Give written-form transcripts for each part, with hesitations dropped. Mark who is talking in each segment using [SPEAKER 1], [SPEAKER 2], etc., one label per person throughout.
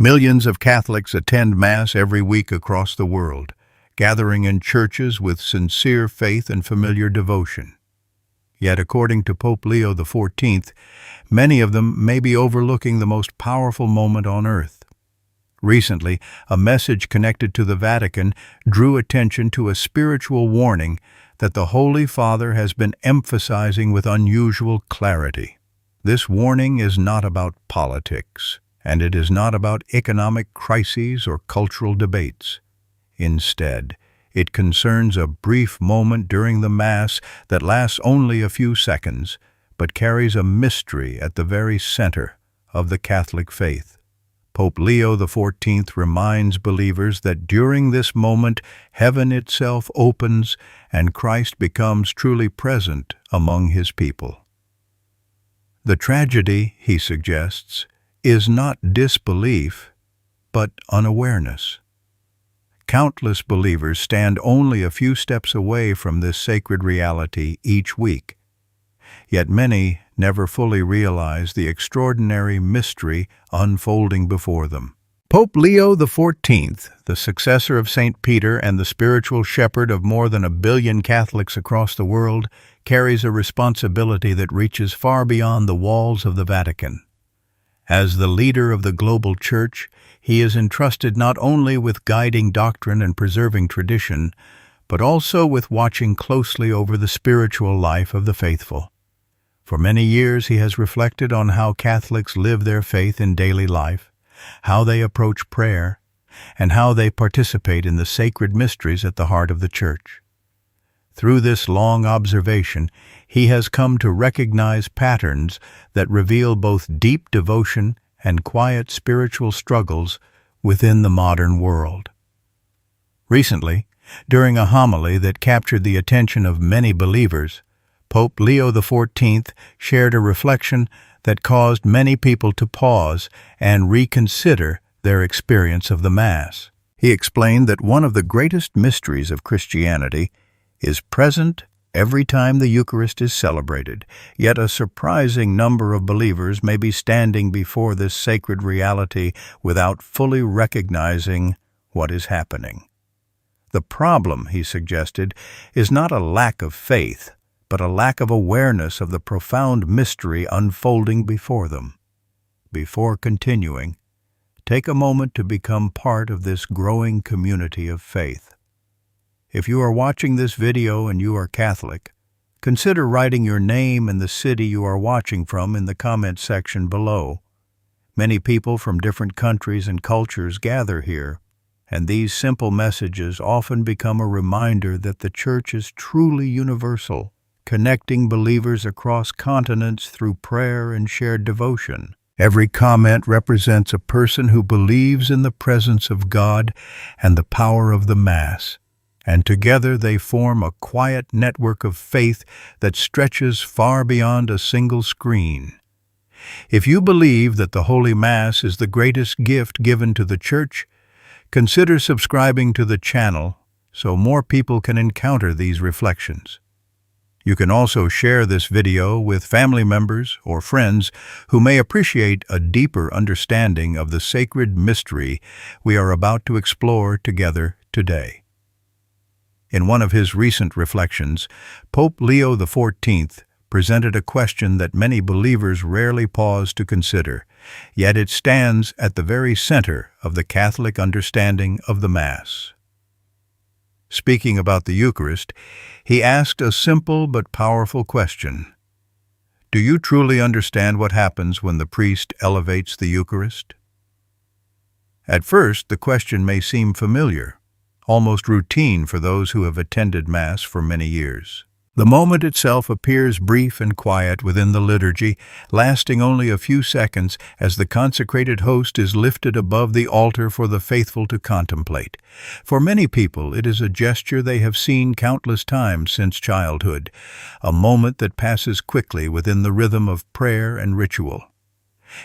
[SPEAKER 1] Millions of Catholics attend Mass every week across the world, gathering in churches with sincere faith and familiar devotion. Yet, according to Pope Leo XIV, many of them may be overlooking the most powerful moment on earth. Recently, a message connected to the Vatican drew attention to a spiritual warning that the Holy Father has been emphasizing with unusual clarity. This warning is not about politics, and it is not about economic crises or cultural debates. Instead, it concerns a brief moment during the Mass that lasts only a few seconds, but carries a mystery at the very center of the Catholic faith. Pope Leo XIV reminds believers that during this moment, heaven itself opens and Christ becomes truly present among his people. The tragedy, he suggests, is not disbelief, but unawareness. Countless believers stand only a few steps away from this sacred reality each week, yet many never fully realize the extraordinary mystery unfolding before them. Pope Leo XIV, the successor of St. Peter and the spiritual shepherd of more than 1 billion Catholics across the world, carries a responsibility that reaches far beyond the walls of the Vatican. As the leader of the global Church, he is entrusted not only with guiding doctrine and preserving tradition, but also with watching closely over the spiritual life of the faithful. For many years he has reflected on how Catholics live their faith in daily life, how they approach prayer, and how they participate in the sacred mysteries at the heart of the Church. Through this long observation, he has come to recognize patterns that reveal both deep devotion and quiet spiritual struggles within the modern world. Recently, during a homily that captured the attention of many believers, Pope Leo XIV shared a reflection that caused many people to pause and reconsider their experience of the Mass. He explained that one of the greatest mysteries of Christianity is present every time the Eucharist is celebrated, yet a surprising number of believers may be standing before this sacred reality without fully recognizing what is happening. The problem, he suggested, is not a lack of faith, but a lack of awareness of the profound mystery unfolding before them. Before continuing, take a moment to become part of this growing community of faith. If you are watching this video and you are Catholic, consider writing your name and the city you are watching from in the comment section below. Many people from different countries and cultures gather here, and these simple messages often become a reminder that the Church is truly universal, connecting believers across continents through prayer and shared devotion. Every comment represents a person who believes in the presence of God and the power of the Mass, and together they form a quiet network of faith that stretches far beyond a single screen. If you believe that the Holy Mass is the greatest gift given to the Church, consider subscribing to the channel so more people can encounter these reflections. You can also share this video with family members or friends who may appreciate a deeper understanding of the sacred mystery we are about to explore together today. In one of his recent reflections, Pope Leo XIV presented a question that many believers rarely pause to consider, yet it stands at the very center of the Catholic understanding of the Mass. Speaking about the Eucharist, he asked a simple but powerful question. Do you truly understand what happens when the priest elevates the Eucharist? At first, the question may seem familiar, almost routine for those who have attended Mass for many years. The moment itself appears brief and quiet within the liturgy, lasting only a few seconds as the consecrated host is lifted above the altar for the faithful to contemplate. For many people, it is a gesture they have seen countless times since childhood, a moment that passes quickly within the rhythm of prayer and ritual.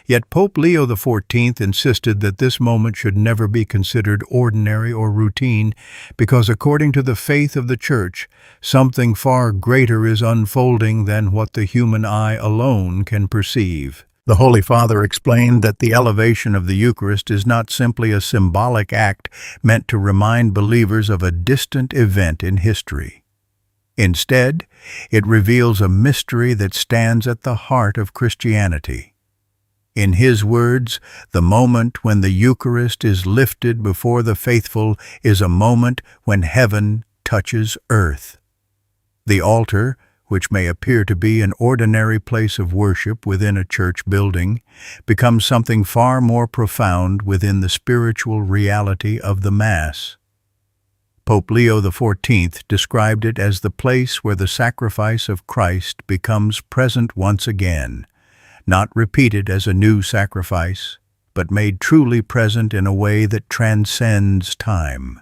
[SPEAKER 1] Yet Pope Leo XIV insisted that this moment should never be considered ordinary or routine, because according to the faith of the Church, something far greater is unfolding than what the human eye alone can perceive. The Holy Father explained that the elevation of the Eucharist is not simply a symbolic act meant to remind believers of a distant event in history. Instead, it reveals a mystery that stands at the heart of Christianity. In his words, the moment when the Eucharist is lifted before the faithful is a moment when heaven touches earth. The altar, which may appear to be an ordinary place of worship within a church building, becomes something far more profound within the spiritual reality of the Mass. Pope Leo XIV described it as the place where the sacrifice of Christ becomes present once again, not repeated as a new sacrifice, but made truly present in a way that transcends time.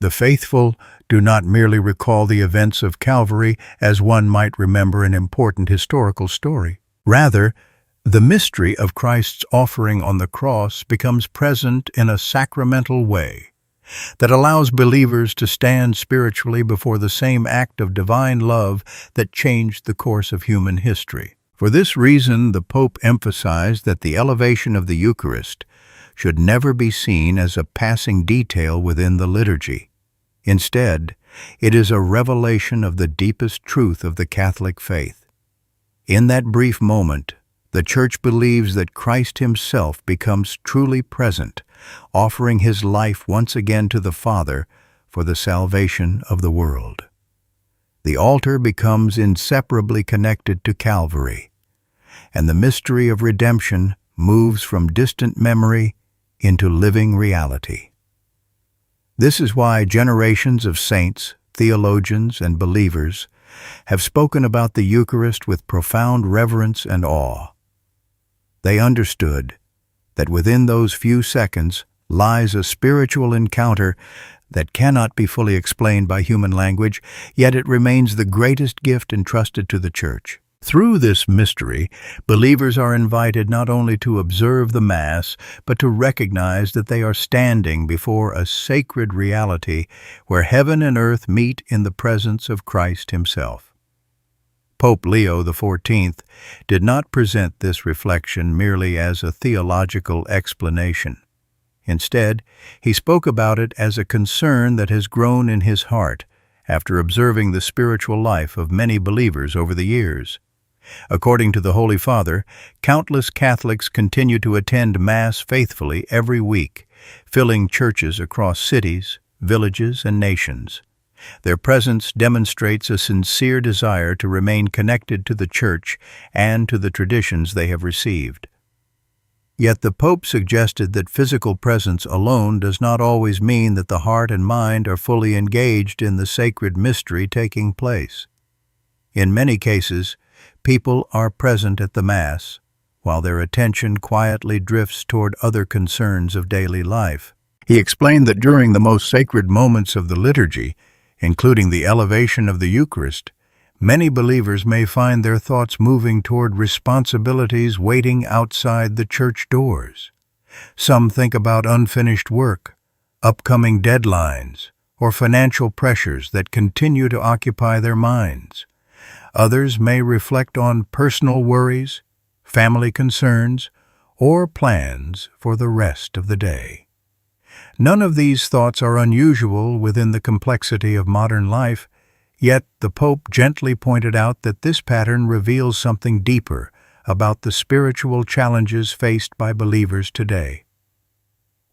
[SPEAKER 1] The faithful do not merely recall the events of Calvary as one might remember an important historical story. Rather, the mystery of Christ's offering on the cross becomes present in a sacramental way that allows believers to stand spiritually before the same act of divine love that changed the course of human history. For this reason, the Pope emphasized that the elevation of the Eucharist should never be seen as a passing detail within the liturgy. Instead, it is a revelation of the deepest truth of the Catholic faith. In that brief moment, the Church believes that Christ himself becomes truly present, offering his life once again to the Father for the salvation of the world. The altar becomes inseparably connected to Calvary, and the mystery of redemption moves from distant memory into living reality. This is why generations of saints, theologians, and believers have spoken about the Eucharist with profound reverence and awe. They understood that within those few seconds lies a spiritual encounter that cannot be fully explained by human language, yet it remains the greatest gift entrusted to the Church. Through this mystery, believers are invited not only to observe the Mass, but to recognize that they are standing before a sacred reality where heaven and earth meet in the presence of Christ himself. Pope Leo XIV did not present this reflection merely as a theological explanation. Instead, he spoke about it as a concern that has grown in his heart after observing the spiritual life of many believers over the years. According to the Holy Father, countless Catholics continue to attend Mass faithfully every week, filling churches across cities, villages, and nations. Their presence demonstrates a sincere desire to remain connected to the Church and to the traditions they have received. Yet the Pope suggested that physical presence alone does not always mean that the heart and mind are fully engaged in the sacred mystery taking place. In many cases, people are present at the Mass, while their attention quietly drifts toward other concerns of daily life. He explained that during the most sacred moments of the liturgy, including the elevation of the Eucharist, many believers may find their thoughts moving toward responsibilities waiting outside the church doors. Some think about unfinished work, upcoming deadlines, or financial pressures that continue to occupy their minds. Others may reflect on personal worries, family concerns, or plans for the rest of the day. None of these thoughts are unusual within the complexity of modern life, yet the Pope gently pointed out that this pattern reveals something deeper about the spiritual challenges faced by believers today.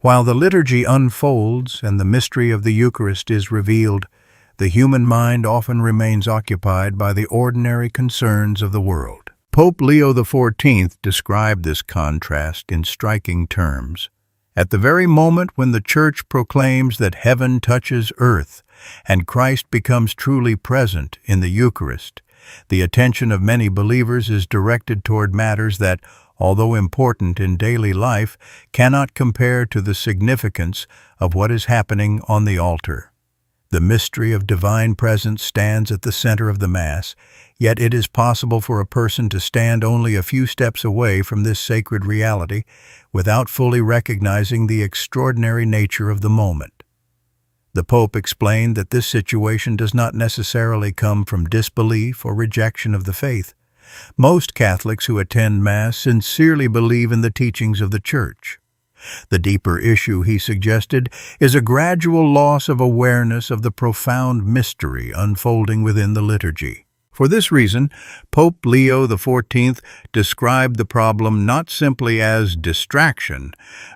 [SPEAKER 1] While the liturgy unfolds and the mystery of the Eucharist is revealed, the human mind often remains occupied by the ordinary concerns of the world. Pope Leo XIV described this contrast in striking terms. At the very moment when the Church proclaims that heaven touches earth and Christ becomes truly present in the Eucharist, the attention of many believers is directed toward matters that, although important in daily life, cannot compare to the significance of what is happening on the altar. The mystery of divine presence stands at the center of the Mass, yet it is possible for a person to stand only a few steps away from this sacred reality without fully recognizing the extraordinary nature of the moment. The Pope explained that this situation does not necessarily come from disbelief or rejection of the faith, Most Catholics who attend Mass sincerely believe in the teachings of the Church. The deeper issue, he suggested, is a gradual loss of awareness of the profound mystery unfolding within the liturgy. For this reason, Pope Leo XIV described the problem not simply as distraction,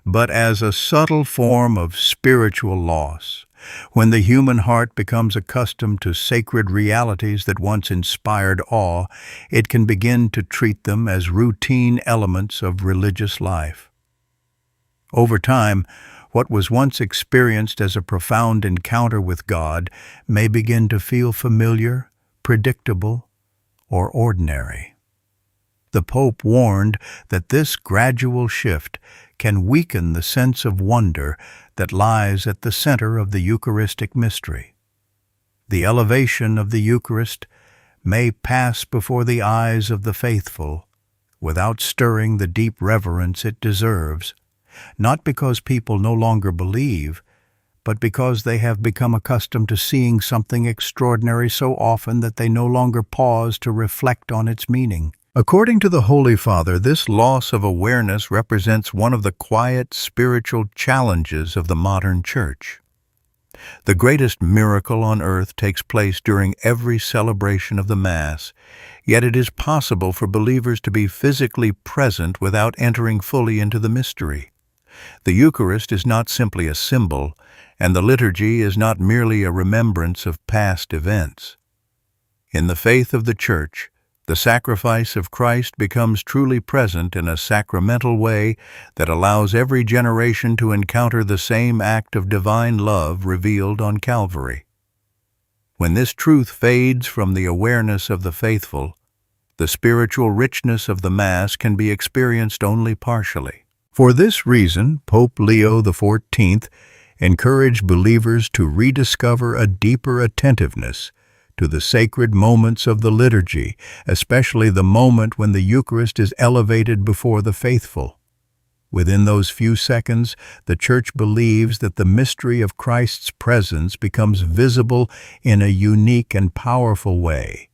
[SPEAKER 1] but as a subtle form of spiritual loss. When the human heart becomes accustomed to sacred realities that once inspired awe, it can begin to treat them as routine elements of religious life. Over time, what was once experienced as a profound encounter with God may begin to feel familiar, predictable, or ordinary. The Pope warned that this gradual shift can weaken the sense of wonder that lies at the center of the Eucharistic mystery. The elevation of the Eucharist may pass before the eyes of the faithful without stirring the deep reverence it deserves, not because people no longer believe, but because they have become accustomed to seeing something extraordinary so often that they no longer pause to reflect on its meaning. According to the Holy Father, this loss of awareness represents one of the quiet spiritual challenges of the modern Church. The greatest miracle on earth takes place during every celebration of the Mass, yet it is possible for believers to be physically present without entering fully into the mystery. The Eucharist is not simply a symbol, and the liturgy is not merely a remembrance of past events. In the faith of the Church, the sacrifice of Christ becomes truly present in a sacramental way that allows every generation to encounter the same act of divine love revealed on Calvary. When this truth fades from the awareness of the faithful, the spiritual richness of the Mass can be experienced only partially. For this reason, Pope Leo XIV encouraged believers to rediscover a deeper attentiveness to the sacred moments of the liturgy, especially the moment when the Eucharist is elevated before the faithful. Within those few seconds, the Church believes that the mystery of Christ's presence becomes visible in a unique and powerful way.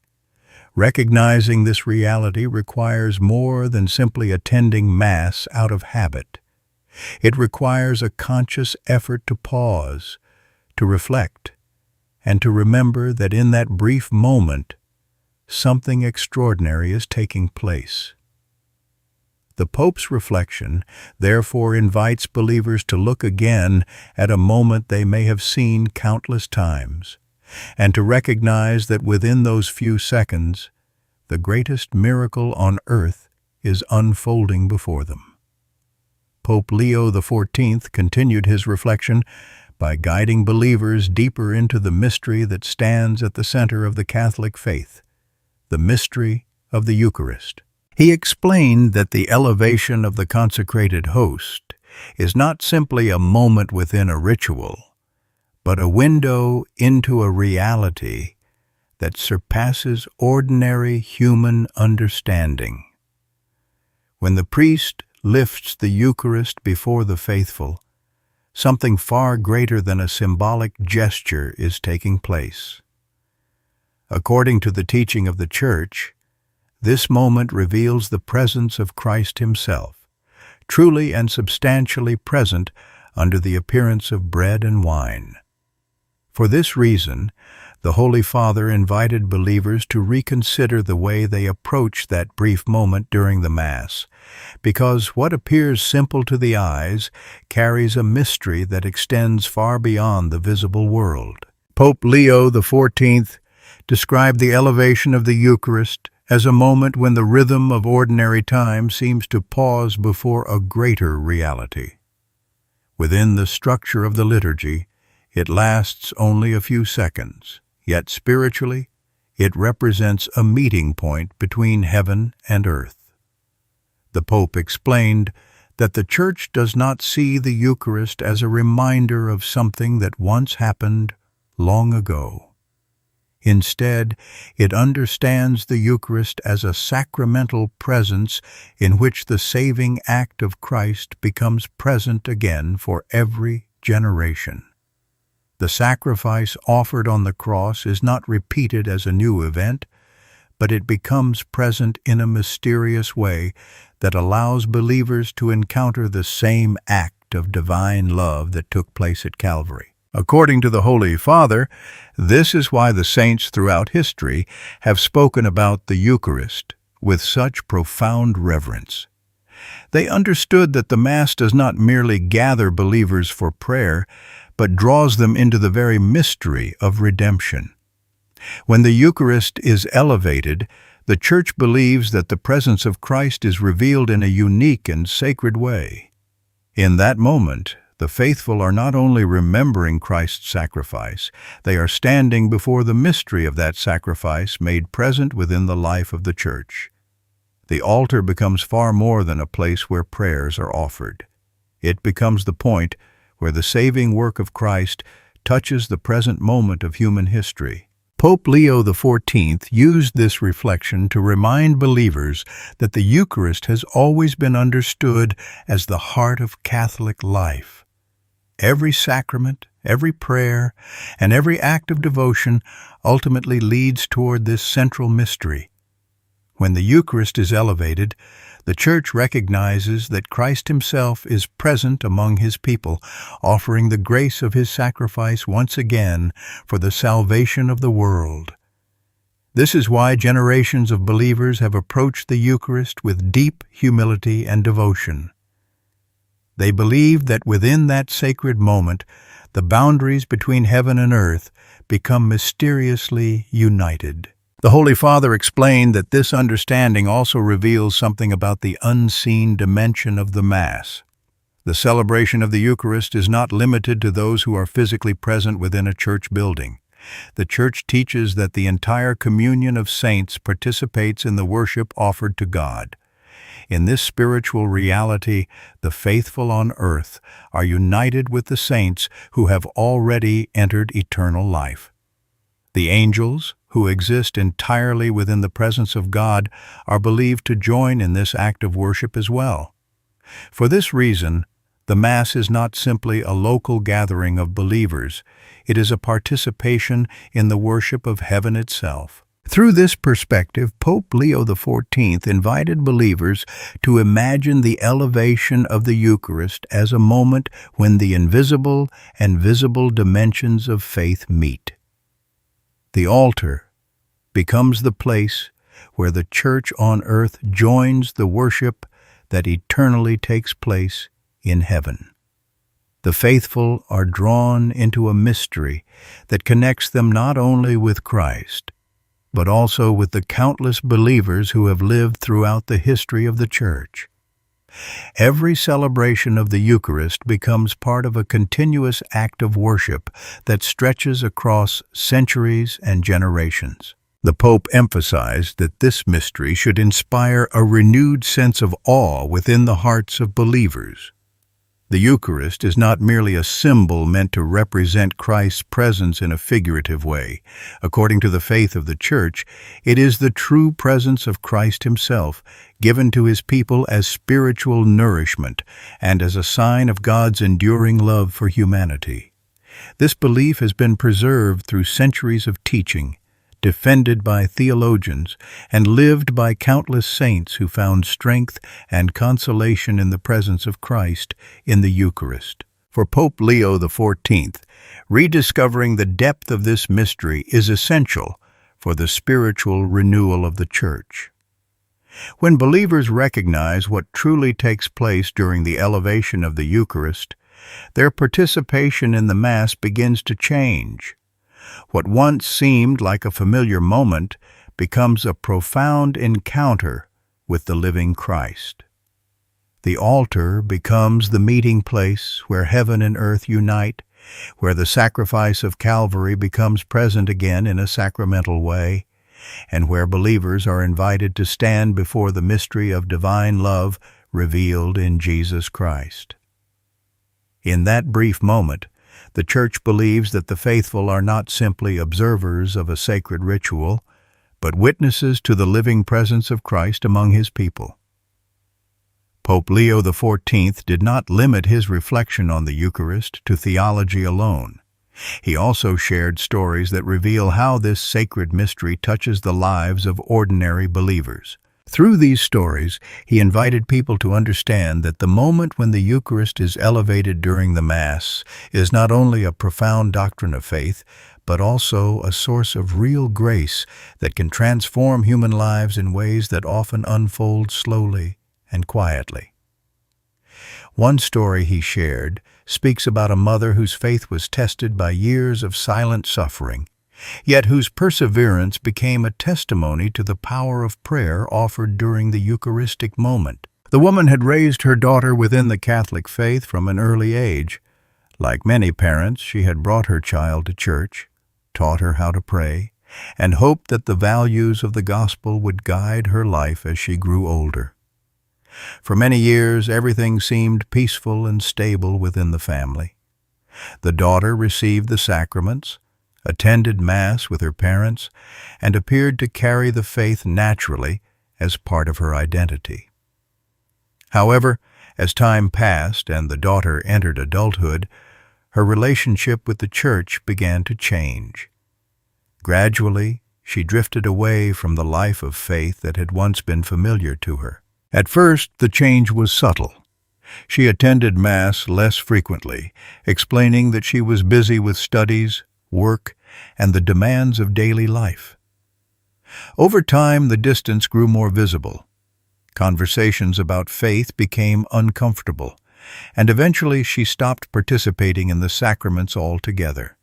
[SPEAKER 1] Recognizing this reality requires more than simply attending Mass out of habit. It requires a conscious effort to pause, to reflect, and to remember that in that brief moment, something extraordinary is taking place. The Pope's reflection therefore invites believers to look again at a moment they may have seen countless times, and to recognize that within those few seconds, the greatest miracle on earth is unfolding before them. Pope Leo XIV continued his reflection by guiding believers deeper into the mystery that stands at the center of the Catholic faith, the mystery of the Eucharist. He explained that the elevation of the consecrated host is not simply a moment within a ritual, but a window into a reality that surpasses ordinary human understanding. When the priest lifts the Eucharist before the faithful, something far greater than a symbolic gesture is taking place. According to the teaching of the Church, this moment reveals the presence of Christ himself, truly and substantially present under the appearance of bread and wine. For this reason, the Holy Father invited believers to reconsider the way they approach that brief moment during the Mass, because what appears simple to the eyes carries a mystery that extends far beyond the visible world. Pope Leo XIV described the elevation of the Eucharist as a moment when the rhythm of ordinary time seems to pause before a greater reality. Within the structure of the liturgy, it lasts only a few seconds, yet spiritually, it represents a meeting point between heaven and earth. The Pope explained that the Church does not see the Eucharist as a reminder of something that once happened long ago. Instead, it understands the Eucharist as a sacramental presence in which the saving act of Christ becomes present again for every generation. The sacrifice offered on the cross is not repeated as a new event, but it becomes present in a mysterious way that allows believers to encounter the same act of divine love that took place at Calvary. According to the Holy Father, this is why the saints throughout history have spoken about the Eucharist with such profound reverence. They understood that the Mass does not merely gather believers for prayer, but draws them into the very mystery of redemption. When the Eucharist is elevated, the Church believes that the presence of Christ is revealed in a unique and sacred way. In that moment, the faithful are not only remembering Christ's sacrifice, they are standing before the mystery of that sacrifice made present within the life of the Church. The altar becomes far more than a place where prayers are offered. It becomes the point where the saving work of Christ touches the present moment of human history. Pope Leo XIV used this reflection to remind believers that the Eucharist has always been understood as the heart of Catholic life. Every sacrament, every prayer, and every act of devotion ultimately leads toward this central mystery. When the Eucharist is elevated, the Church recognizes that Christ Himself is present among His people, offering the grace of His sacrifice once again for the salvation of the world. This is why generations of believers have approached the Eucharist with deep humility and devotion. They believe that within that sacred moment, the boundaries between heaven and earth become mysteriously united. The Holy Father explained that this understanding also reveals something about the unseen dimension of the Mass. The celebration of the Eucharist is not limited to those who are physically present within a church building. The Church teaches that the entire communion of saints participates in the worship offered to God. In this spiritual reality, the faithful on earth are united with the saints who have already entered eternal life. The angels, who exist entirely within the presence of God, are believed to join in this act of worship as well. For this reason, the Mass is not simply a local gathering of believers, it is a participation in the worship of heaven itself. Through this perspective, Pope Leo XIV invited believers to imagine the elevation of the Eucharist as a moment when the invisible and visible dimensions of faith meet. The altar becomes the place where the Church on earth joins the worship that eternally takes place in heaven. The faithful are drawn into a mystery that connects them not only with Christ, but also with the countless believers who have lived throughout the history of the Church. Every celebration of the Eucharist becomes part of a continuous act of worship that stretches across centuries and generations. The Pope emphasized that this mystery should inspire a renewed sense of awe within the hearts of believers. The Eucharist is not merely a symbol meant to represent Christ's presence in a figurative way. According to the faith of the Church, it is the true presence of Christ Himself, given to His people as spiritual nourishment and as a sign of God's enduring love for humanity. This belief has been preserved through centuries of teaching, defended by theologians, and lived by countless saints who found strength and consolation in the presence of Christ in the Eucharist. For Pope Leo XIV, rediscovering the depth of this mystery is essential for the spiritual renewal of the Church. When believers recognize what truly takes place during the elevation of the Eucharist, their participation in the Mass begins to change. What once seemed like a familiar moment becomes a profound encounter with the living Christ. The altar becomes the meeting place where heaven and earth unite, where the sacrifice of Calvary becomes present again in a sacramental way, and where believers are invited to stand before the mystery of divine love revealed in Jesus Christ. In that brief moment, the Church believes that the faithful are not simply observers of a sacred ritual, but witnesses to the living presence of Christ among His people. Pope Leo XIV did not limit his reflection on the Eucharist to theology alone. He also shared stories that reveal how this sacred mystery touches the lives of ordinary believers. Through these stories, he invited people to understand that the moment when the Eucharist is elevated during the Mass is not only a profound doctrine of faith, but also a source of real grace that can transform human lives in ways that often unfold slowly and quietly. One story he shared speaks about a mother whose faith was tested by years of silent suffering, yet whose perseverance became a testimony to the power of prayer offered during the Eucharistic moment. The woman had raised her daughter within the Catholic faith from an early age. Like many parents, she had brought her child to church, taught her how to pray, and hoped that the values of the gospel would guide her life as she grew older. For many years, everything seemed peaceful and stable within the family. The daughter received the sacraments, attended Mass with her parents, and appeared to carry the faith naturally as part of her identity. However, as time passed and the daughter entered adulthood, her relationship with the Church began to change. Gradually, she drifted away from the life of faith that had once been familiar to her. At first, the change was subtle. She attended Mass less frequently, explaining that she was busy with studies, work, and the demands of daily life. Over time, the distance grew more visible. Conversations about faith became uncomfortable, and eventually she stopped participating in the sacraments altogether.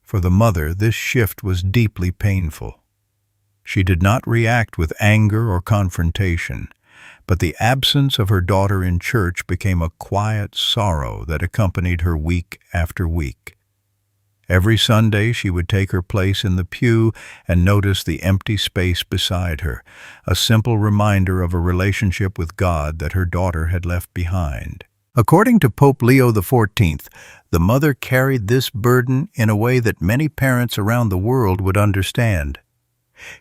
[SPEAKER 1] For the mother, this shift was deeply painful. She did not react with anger or confrontation, but the absence of her daughter in church became a quiet sorrow that accompanied her week after week. Every Sunday she would take her place in the pew and notice the empty space beside her, a simple reminder of a relationship with God that her daughter had left behind. According to Pope Leo XIV, the mother carried this burden in a way that many parents around the world would understand.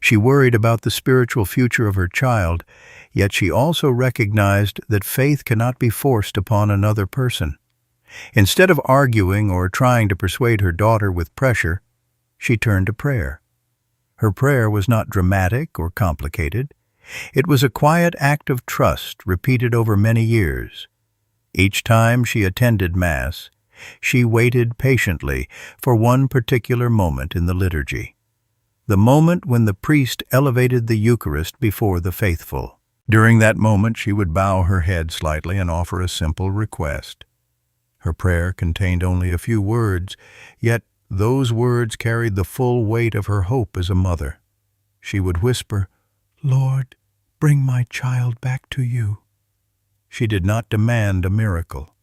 [SPEAKER 1] She worried about the spiritual future of her child, yet she also recognized that faith cannot be forced upon another person. Instead of arguing or trying to persuade her daughter with pressure, she turned to prayer. Her prayer was not dramatic or complicated. It was a quiet act of trust repeated over many years. Each time she attended Mass, she waited patiently for one particular moment in the liturgy, the moment when the priest elevated the Eucharist before the faithful. During that moment, she would bow her head slightly and offer a simple request. Her prayer contained only a few words, yet those words carried the full weight of her hope as a mother. She would whisper, "Lord, bring my child back to you." She did not demand a miracle,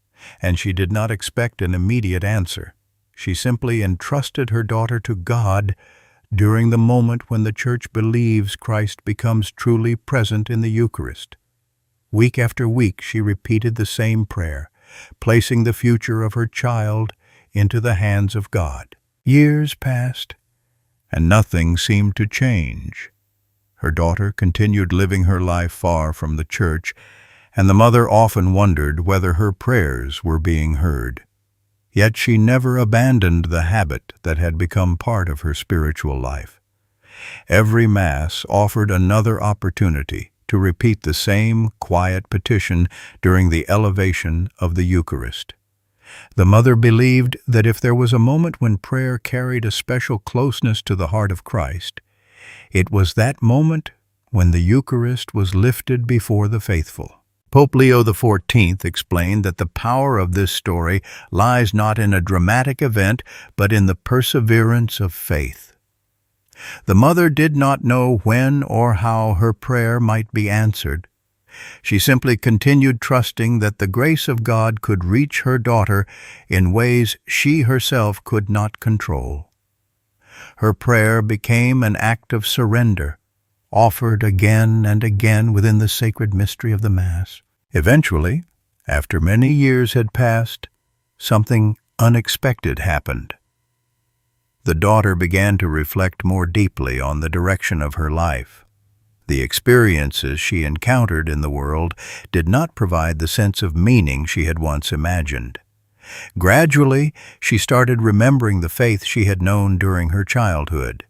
[SPEAKER 1] and she did not expect an immediate answer. She simply entrusted her daughter to God during the moment when the Church believes Christ becomes truly present in the Eucharist. Week after week she repeated the same prayer, placing the future of her child into the hands of God. Years passed, and nothing seemed to change. Her daughter continued living her life far from the Church, and the mother often wondered whether her prayers were being heard. Yet she never abandoned the habit that had become part of her spiritual life. Every Mass offered another opportunity to repeat the same quiet petition during the elevation of the Eucharist. The mother believed that if there was a moment when prayer carried a special closeness to the heart of Christ, it was that moment when the Eucharist was lifted before the faithful. Pope Leo XIV explained that the power of this story lies not in a dramatic event, but in the perseverance of faith. The mother did not know when or how her prayer might be answered. She simply continued trusting that the grace of God could reach her daughter in ways she herself could not control. Her prayer became an act of surrender, offered again and again within the sacred mystery of the Mass. Eventually, after many years had passed, something unexpected happened. The daughter began to reflect more deeply on the direction of her life. The experiences she encountered in the world did not provide the sense of meaning she had once imagined. Gradually, she started remembering the faith she had known during her childhood.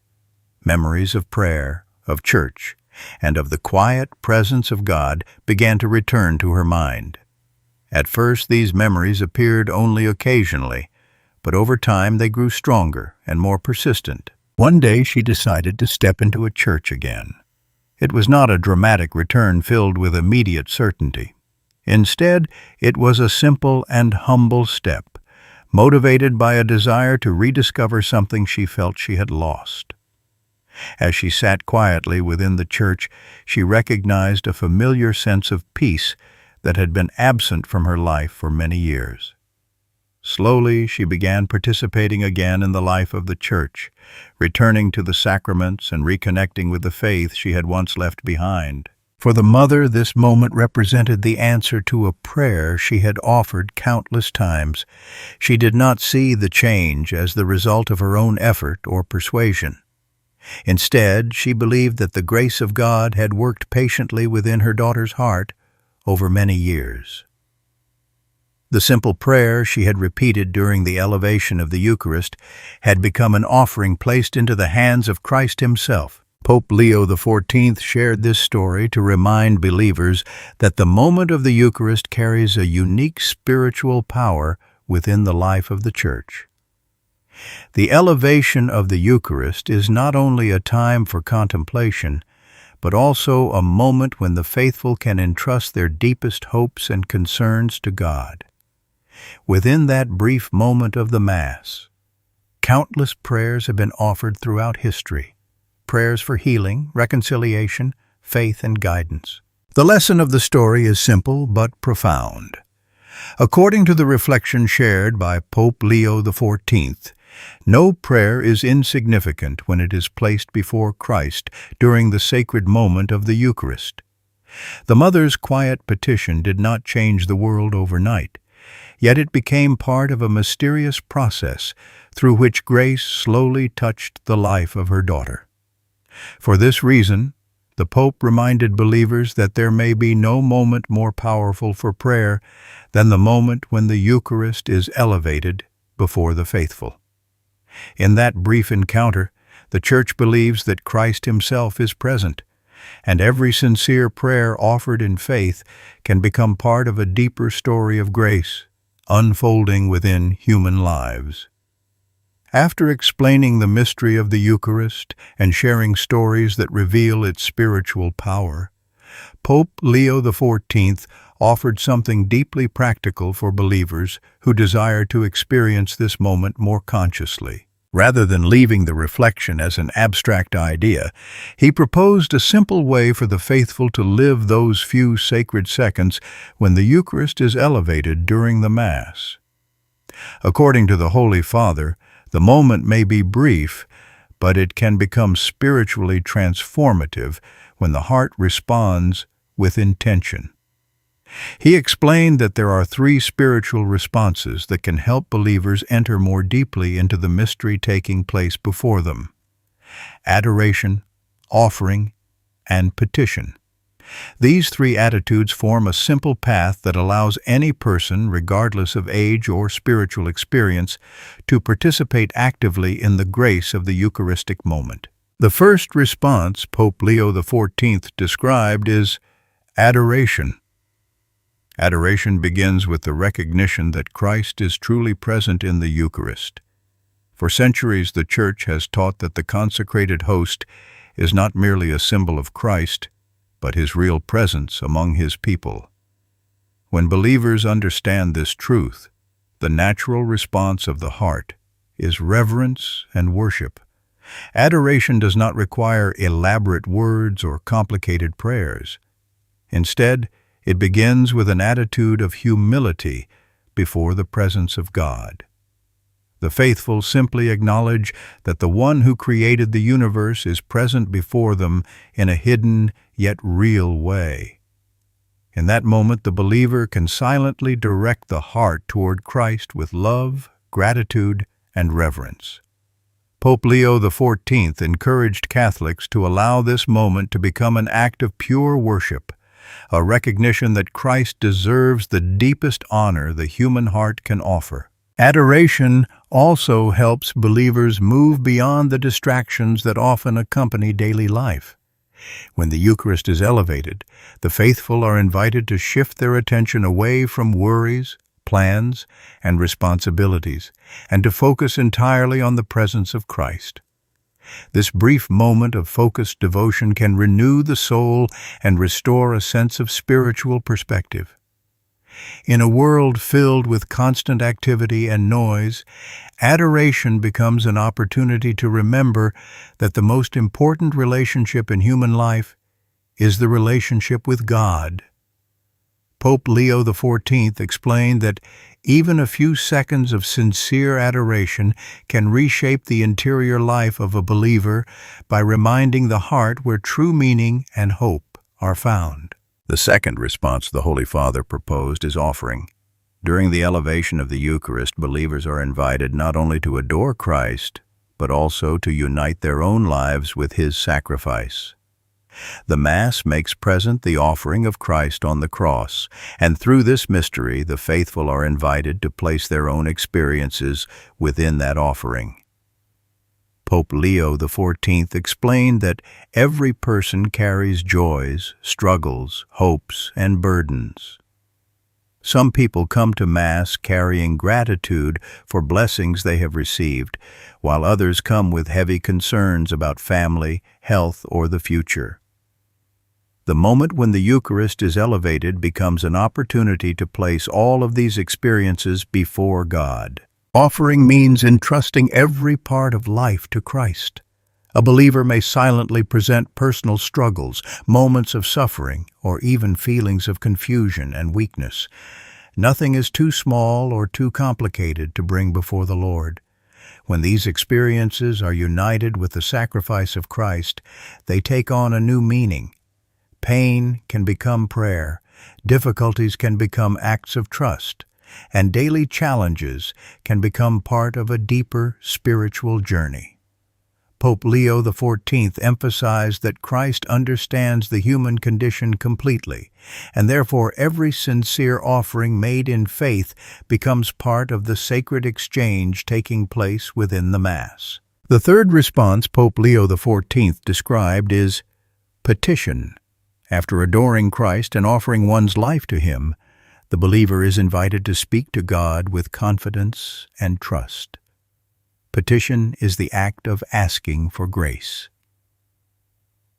[SPEAKER 1] Memories of prayer, of church, and of the quiet presence of God began to return to her mind. At first, these memories appeared only occasionally, but over time they grew stronger and more persistent. One day she decided to step into a church again. It was not a dramatic return filled with immediate certainty. Instead, it was a simple and humble step, motivated by a desire to rediscover something she felt she had lost. As she sat quietly within the church, she recognized a familiar sense of peace that had been absent from her life for many years. Slowly, she began participating again in the life of the church, returning to the sacraments and reconnecting with the faith she had once left behind. For the mother, this moment represented the answer to a prayer she had offered countless times. She did not see the change as the result of her own effort or persuasion. Instead, she believed that the grace of God had worked patiently within her daughter's heart over many years. The simple prayer she had repeated during the elevation of the Eucharist had become an offering placed into the hands of Christ himself. Pope Leo XIV shared this story to remind believers that the moment of the Eucharist carries a unique spiritual power within the life of the Church. The elevation of the Eucharist is not only a time for contemplation, but also a moment when the faithful can entrust their deepest hopes and concerns to God. Within that brief moment of the Mass, countless prayers have been offered throughout history. Prayers for healing, reconciliation, faith, and guidance. The lesson of the story is simple but profound. According to the reflection shared by Pope Leo XIV, no prayer is insignificant when it is placed before Christ during the sacred moment of the Eucharist. The mother's quiet petition did not change the world overnight, yet it became part of a mysterious process through which grace slowly touched the life of her daughter. For this reason, the Pope reminded believers that there may be no moment more powerful for prayer than the moment when the Eucharist is elevated before the faithful. In that brief encounter, the Church believes that Christ himself is present, and every sincere prayer offered in faith can become part of a deeper story of grace, unfolding within human lives. After explaining the mystery of the Eucharist and sharing stories that reveal its spiritual power, Pope Leo XIV offered something deeply practical for believers who desire to experience this moment more consciously. Rather than leaving the reflection as an abstract idea, he proposed a simple way for the faithful to live those few sacred seconds when the Eucharist is elevated during the Mass. According to the Holy Father, the moment may be brief, but it can become spiritually transformative when the heart responds with intention. He explained that there are 3 spiritual responses that can help believers enter more deeply into the mystery taking place before them: adoration, offering, and petition. These 3 attitudes form a simple path that allows any person, regardless of age or spiritual experience, to participate actively in the grace of the Eucharistic moment. The first response Pope Leo XIV described is adoration. Adoration begins with the recognition that Christ is truly present in the Eucharist. For centuries, the Church has taught that the consecrated host is not merely a symbol of Christ, but his real presence among his people. When believers understand this truth, the natural response of the heart is reverence and worship. Adoration does not require elaborate words or complicated prayers. Instead, it begins with an attitude of humility before the presence of God. The faithful simply acknowledge that the one who created the universe is present before them in a hidden yet real way. In that moment, the believer can silently direct the heart toward Christ with love, gratitude, and reverence. Pope Leo XIV encouraged Catholics to allow this moment to become an act of pure worship, a recognition that Christ deserves the deepest honor the human heart can offer. Adoration also helps believers move beyond the distractions that often accompany daily life. When the Eucharist is elevated, the faithful are invited to shift their attention away from worries, plans, and responsibilities, and to focus entirely on the presence of Christ. This brief moment of focused devotion can renew the soul and restore a sense of spiritual perspective. In a world filled with constant activity and noise, adoration becomes an opportunity to remember that the most important relationship in human life is the relationship with God. Pope Leo XIV explained that even a few seconds of sincere adoration can reshape the interior life of a believer by reminding the heart where true meaning and hope are found. The second response the Holy Father proposed is offering. During the elevation of the Eucharist, believers are invited not only to adore Christ, but also to unite their own lives with His sacrifice. The Mass makes present the offering of Christ on the cross, and through this mystery, the faithful are invited to place their own experiences within that offering. Pope Leo XIV explained that every person carries joys, struggles, hopes, and burdens. Some people come to Mass carrying gratitude for blessings they have received, while others come with heavy concerns about family, health, or the future. The moment when the Eucharist is elevated becomes an opportunity to place all of these experiences before God. Offering means entrusting every part of life to Christ. A believer may silently present personal struggles, moments of suffering, or even feelings of confusion and weakness. Nothing is too small or too complicated to bring before the Lord. When these experiences are united with the sacrifice of Christ, they take on a new meaning. Pain can become prayer, difficulties can become acts of trust, and daily challenges can become part of a deeper spiritual journey. Pope Leo XIV emphasized that Christ understands the human condition completely, and therefore every sincere offering made in faith becomes part of the sacred exchange taking place within the Mass. The third response Pope Leo XIV described is petition. After adoring Christ and offering one's life to Him, the believer is invited to speak to God with confidence and trust. Petition is the act of asking for grace.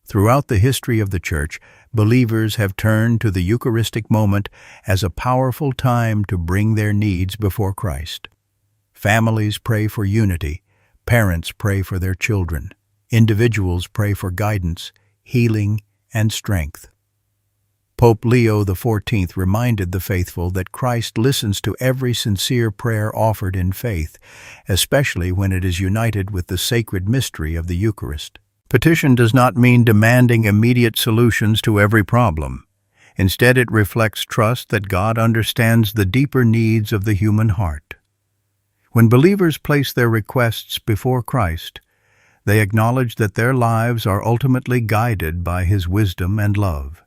[SPEAKER 1] Throughout the history of the Church, believers have turned to the Eucharistic moment as a powerful time to bring their needs before Christ. Families pray for unity, parents pray for their children, individuals pray for guidance, healing, and strength. Pope Leo XIV reminded the faithful that Christ listens to every sincere prayer offered in faith, especially when it is united with the sacred mystery of the Eucharist. Petition does not mean demanding immediate solutions to every problem. Instead, it reflects trust that God understands the deeper needs of the human heart. When believers place their requests before Christ, they acknowledge that their lives are ultimately guided by His wisdom and love.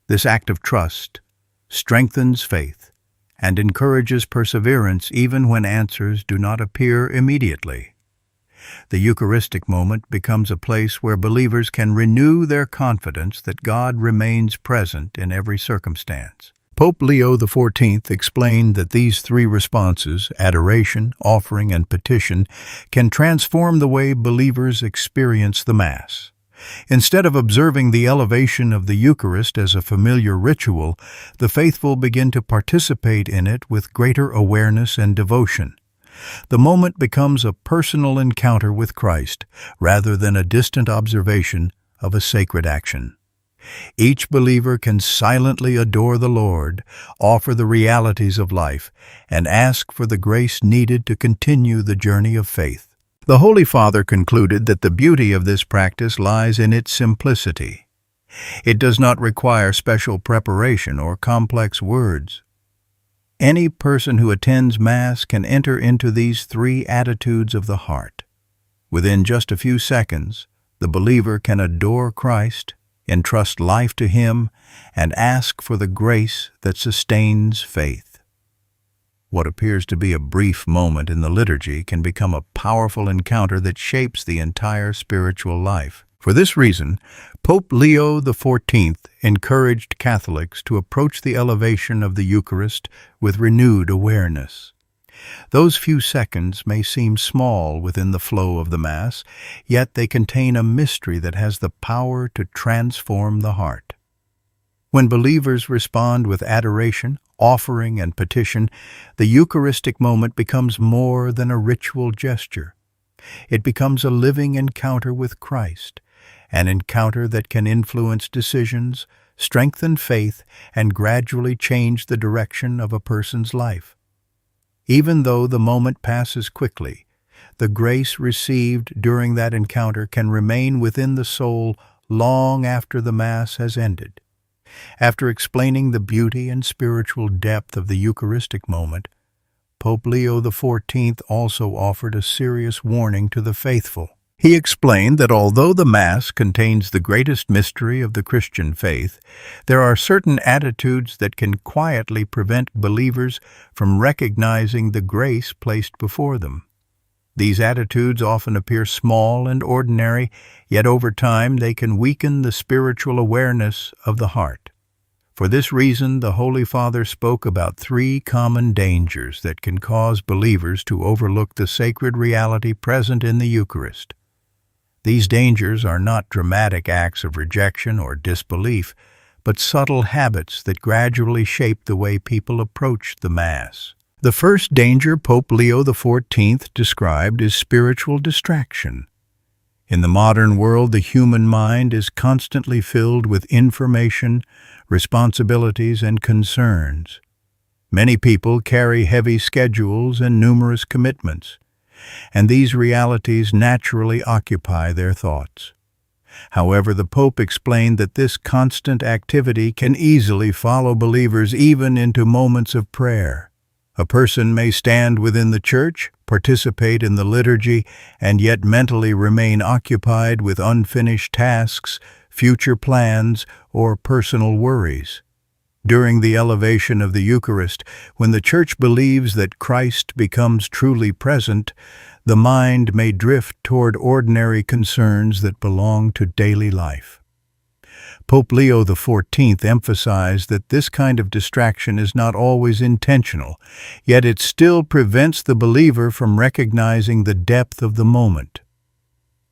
[SPEAKER 1] This act of trust strengthens faith and encourages perseverance even when answers do not appear immediately. The Eucharistic moment becomes a place where believers can renew their confidence that God remains present in every circumstance. Pope Leo XIV explained that these three responses, adoration, offering, and petition, can transform the way believers experience the Mass. Instead of observing the elevation of the Eucharist as a familiar ritual, the faithful begin to participate in it with greater awareness and devotion. The moment becomes a personal encounter with Christ, rather than a distant observation of a sacred action. Each believer can silently adore the Lord, offer the realities of life, and ask for the grace needed to continue the journey of faith. The Holy Father concluded that the beauty of this practice lies in its simplicity. It does not require special preparation or complex words. Any person who attends Mass can enter into these three attitudes of the heart. Within just a few seconds, the believer can adore Christ, entrust life to Him, and ask for the grace that sustains faith. What appears to be a brief moment in the liturgy can become a powerful encounter that shapes the entire spiritual life. For this reason, Pope Leo XIV encouraged Catholics to approach the elevation of the Eucharist with renewed awareness. Those few seconds may seem small within the flow of the Mass, yet they contain a mystery that has the power to transform the heart. When believers respond with adoration, offering, and petition, the Eucharistic moment becomes more than a ritual gesture. It becomes a living encounter with Christ, an encounter that can influence decisions, strengthen faith, and gradually change the direction of a person's life. Even though the moment passes quickly, the grace received during that encounter can remain within the soul long after the Mass has ended. After explaining the beauty and spiritual depth of the Eucharistic moment, Pope Leo XIV also offered a serious warning to the faithful. He explained that although the Mass contains the greatest mystery of the Christian faith, there are certain attitudes that can quietly prevent believers from recognizing the grace placed before them. These attitudes often appear small and ordinary, yet over time they can weaken the spiritual awareness of the heart. For this reason, the Holy Father spoke about 3 common dangers that can cause believers to overlook the sacred reality present in the Eucharist. These dangers are not dramatic acts of rejection or disbelief, but subtle habits that gradually shape the way people approach the Mass. The first danger Pope Leo XIV described is spiritual distraction. In the modern world, the human mind is constantly filled with information, responsibilities, and concerns. Many people carry heavy schedules and numerous commitments, and these realities naturally occupy their thoughts. However, the Pope explained that this constant activity can easily follow believers even into moments of prayer. A person may stand within the church, participate in the liturgy, and yet mentally remain occupied with unfinished tasks, future plans, or personal worries. During the elevation of the Eucharist, when the Church believes that Christ becomes truly present, the mind may drift toward ordinary concerns that belong to daily life. Pope Leo XIV emphasized that this kind of distraction is not always intentional, yet it still prevents the believer from recognizing the depth of the moment.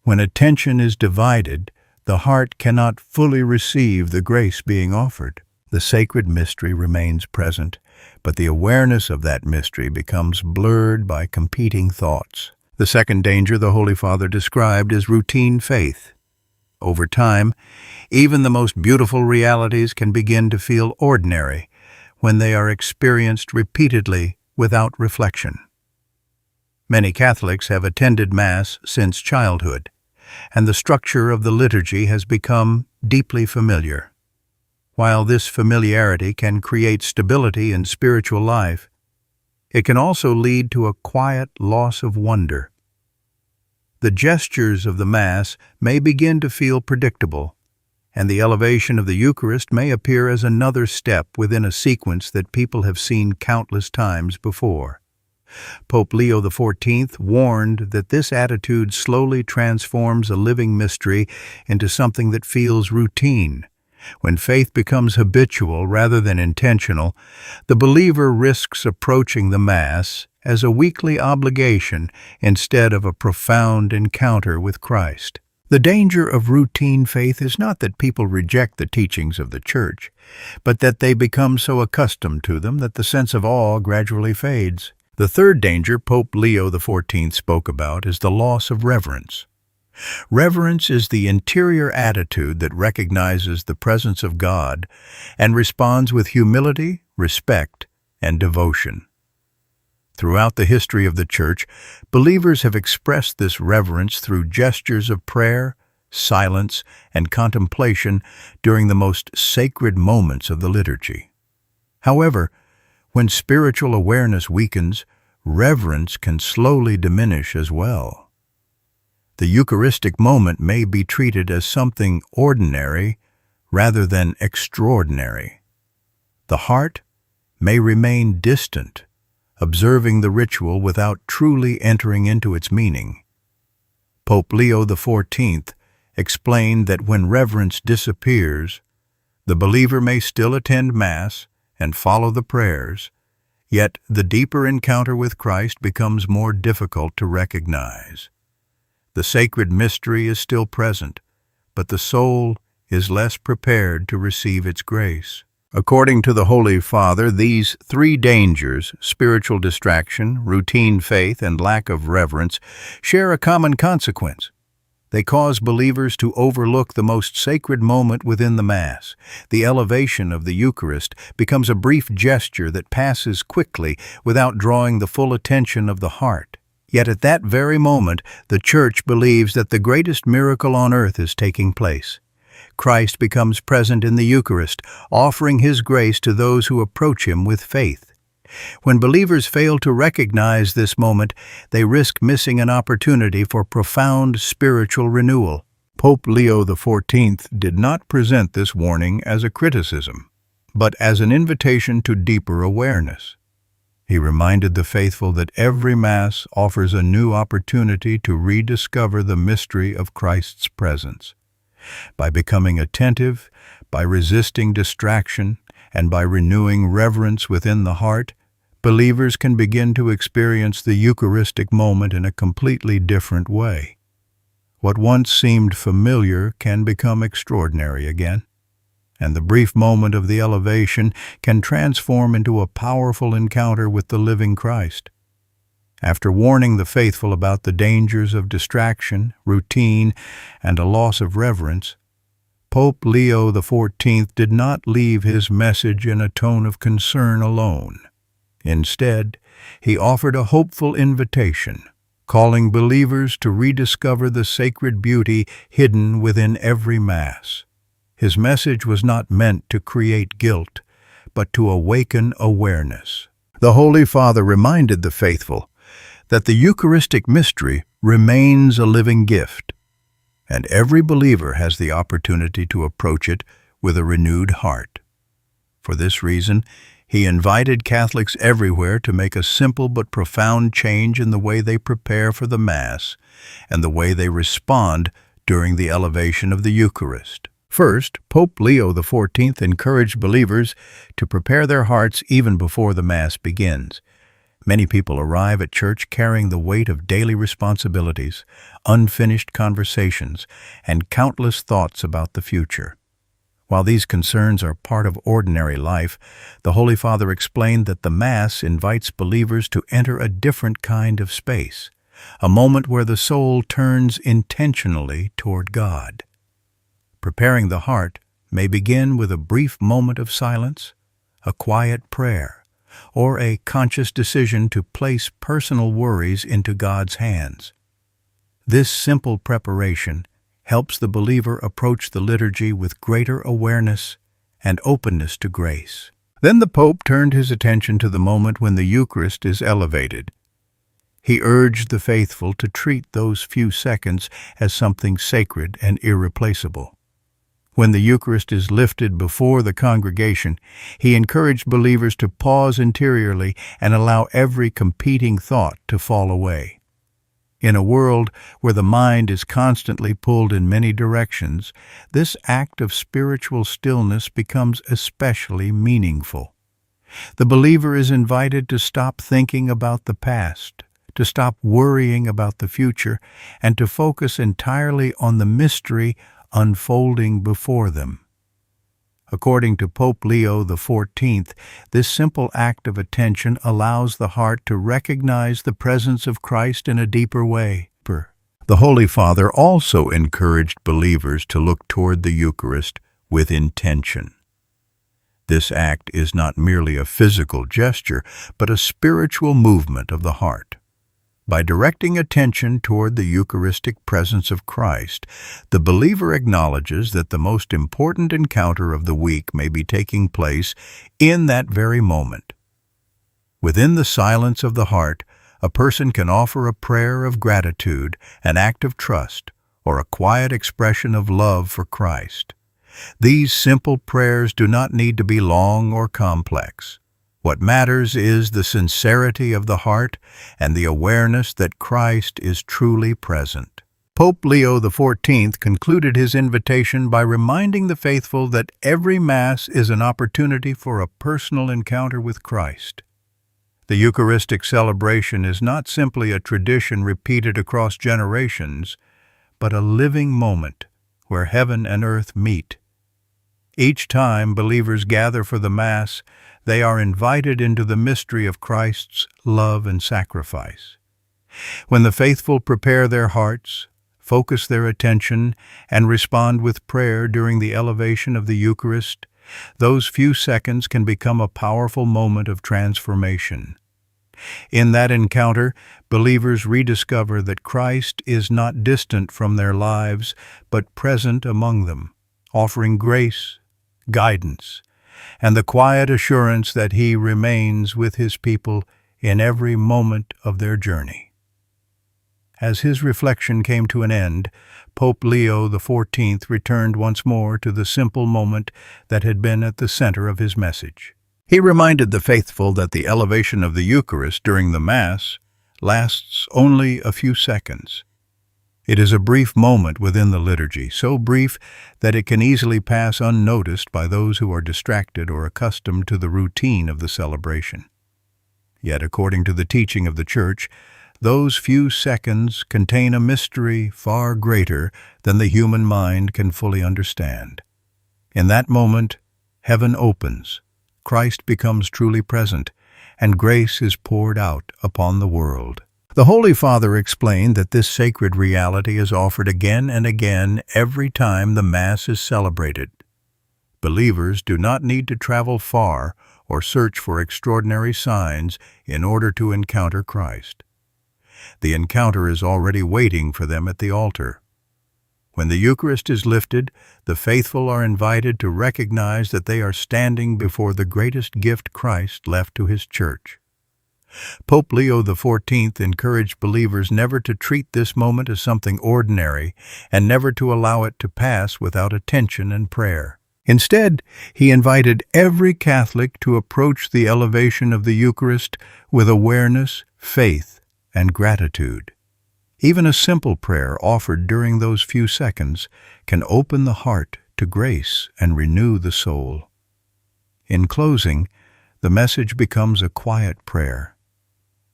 [SPEAKER 1] When attention is divided, the heart cannot fully receive the grace being offered. The sacred mystery remains present, but the awareness of that mystery becomes blurred by competing thoughts. The second danger the Holy Father described is routine faith. Over time, even the most beautiful realities can begin to feel ordinary when they are experienced repeatedly without reflection. Many Catholics have attended Mass since childhood, and the structure of the liturgy has become deeply familiar. While this familiarity can create stability in spiritual life, it can also lead to a quiet loss of wonder. The gestures of the Mass may begin to feel predictable, and the elevation of the Eucharist may appear as another step within a sequence that people have seen countless times before. Pope Leo XIV warned that this attitude slowly transforms a living mystery into something that feels routine. When faith becomes habitual rather than intentional, the believer risks approaching the Mass as a weekly obligation instead of a profound encounter with Christ. The danger of routine faith is not that people reject the teachings of the Church, but that they become so accustomed to them that the sense of awe gradually fades. The third danger Pope Leo XIV spoke about is the loss of reverence. Reverence is the interior attitude that recognizes the presence of God and responds with humility, respect, and devotion. Throughout the history of the Church, believers have expressed this reverence through gestures of prayer, silence, and contemplation during the most sacred moments of the liturgy. However, when spiritual awareness weakens, reverence can slowly diminish as well. The Eucharistic moment may be treated as something ordinary rather than extraordinary. The heart may remain distant, observing the ritual without truly entering into its meaning. Pope Leo XIV explained that when reverence disappears, the believer may still attend Mass and follow the prayers, yet the deeper encounter with Christ becomes more difficult to recognize. The sacred mystery is still present, but the soul is less prepared to receive its grace. According to the Holy Father, these three dangers, spiritual distraction, routine faith, and lack of reverence, share a common consequence. They cause believers to overlook the most sacred moment within the Mass. The elevation of the Eucharist becomes a brief gesture that passes quickly without drawing the full attention of the heart. Yet at that very moment, the Church believes that the greatest miracle on earth is taking place. Christ becomes present in the Eucharist, offering His grace to those who approach Him with faith. When believers fail to recognize this moment, they risk missing an opportunity for profound spiritual renewal. Pope Leo XIV did not present this warning as a criticism, but as an invitation to deeper awareness. He reminded the faithful that every Mass offers a new opportunity to rediscover the mystery of Christ's presence. By becoming attentive, by resisting distraction, and by renewing reverence within the heart, believers can begin to experience the Eucharistic moment in a completely different way. What once seemed familiar can become extraordinary again, and the brief moment of the elevation can transform into a powerful encounter with the living Christ. After warning the faithful about the dangers of distraction, routine, and a loss of reverence, Pope Leo XIV did not leave his message in a tone of concern alone. Instead, he offered a hopeful invitation, calling believers to rediscover the sacred beauty hidden within every Mass. His message was not meant to create guilt, but to awaken awareness. The Holy Father reminded the faithful that the Eucharistic mystery remains a living gift, and every believer has the opportunity to approach it with a renewed heart. For this reason, he invited Catholics everywhere to make a simple but profound change in the way they prepare for the Mass and the way they respond during the elevation of the Eucharist. First, Pope Leo XIV encouraged believers to prepare their hearts even before the Mass begins. Many people arrive at church carrying the weight of daily responsibilities, unfinished conversations, and countless thoughts about the future. While these concerns are part of ordinary life, the Holy Father explained that the Mass invites believers to enter a different kind of space, a moment where the soul turns intentionally toward God. Preparing the heart may begin with a brief moment of silence, a quiet prayer, or a conscious decision to place personal worries into God's hands. This simple preparation helps the believer approach the liturgy with greater awareness and openness to grace. Then the Pope turned his attention to the moment when the Eucharist is elevated. He urged the faithful to treat those few seconds as something sacred and irreplaceable. When the Eucharist is lifted before the congregation, he encouraged believers to pause interiorly and allow every competing thought to fall away. In a world where the mind is constantly pulled in many directions, this act of spiritual stillness becomes especially meaningful. The believer is invited to stop thinking about the past, to stop worrying about the future, and to focus entirely on the mystery unfolding before them. According to Pope Leo XIV, this simple act of attention allows the heart to recognize the presence of Christ in a deeper way. The Holy Father also encouraged believers to look toward the Eucharist with intention. This act is not merely a physical gesture, but a spiritual movement of the heart. By directing attention toward the Eucharistic presence of Christ, the believer acknowledges that the most important encounter of the week may be taking place in that very moment. Within the silence of the heart, a person can offer a prayer of gratitude, an act of trust, or a quiet expression of love for Christ. These simple prayers do not need to be long or complex. What matters is the sincerity of the heart and the awareness that Christ is truly present. Pope Leo XIV concluded his invitation by reminding the faithful that every Mass is an opportunity for a personal encounter with Christ. The Eucharistic celebration is not simply a tradition repeated across generations, but a living moment where heaven and earth meet. Each time believers gather for the Mass, they are invited into the mystery of Christ's love and sacrifice. When the faithful prepare their hearts, focus their attention, and respond with prayer during the elevation of the Eucharist, those few seconds can become a powerful moment of transformation. In that encounter, believers rediscover that Christ is not distant from their lives, but present among them, offering grace, guidance, and the quiet assurance that He remains with His people in every moment of their journey. As his reflection came to an end, Pope Leo XIV returned once more to the simple moment that had been at the center of his message. He reminded the faithful that the elevation of the Eucharist during the Mass lasts only a few seconds. It is a brief moment within the liturgy, so brief that it can easily pass unnoticed by those who are distracted or accustomed to the routine of the celebration. Yet, according to the teaching of the Church, those few seconds contain a mystery far greater than the human mind can fully understand. In that moment, heaven opens, Christ becomes truly present, and grace is poured out upon the world. The Holy Father explained that this sacred reality is offered again and again every time the Mass is celebrated. Believers do not need to travel far or search for extraordinary signs in order to encounter Christ. The encounter is already waiting for them at the altar. When the Eucharist is lifted, the faithful are invited to recognize that they are standing before the greatest gift Christ left to His Church. Pope Leo XIV encouraged believers never to treat this moment as something ordinary and never to allow it to pass without attention and prayer. Instead, he invited every Catholic to approach the elevation of the Eucharist with awareness, faith, and gratitude. Even a simple prayer offered during those few seconds can open the heart to grace and renew the soul. In closing, the message becomes a quiet prayer.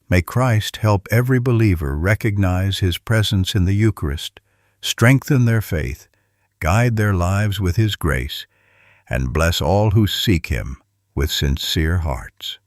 [SPEAKER 1] May Christ help every believer recognize His presence in the Eucharist, strengthen their faith, guide their lives with His grace, and bless all who seek Him with sincere hearts.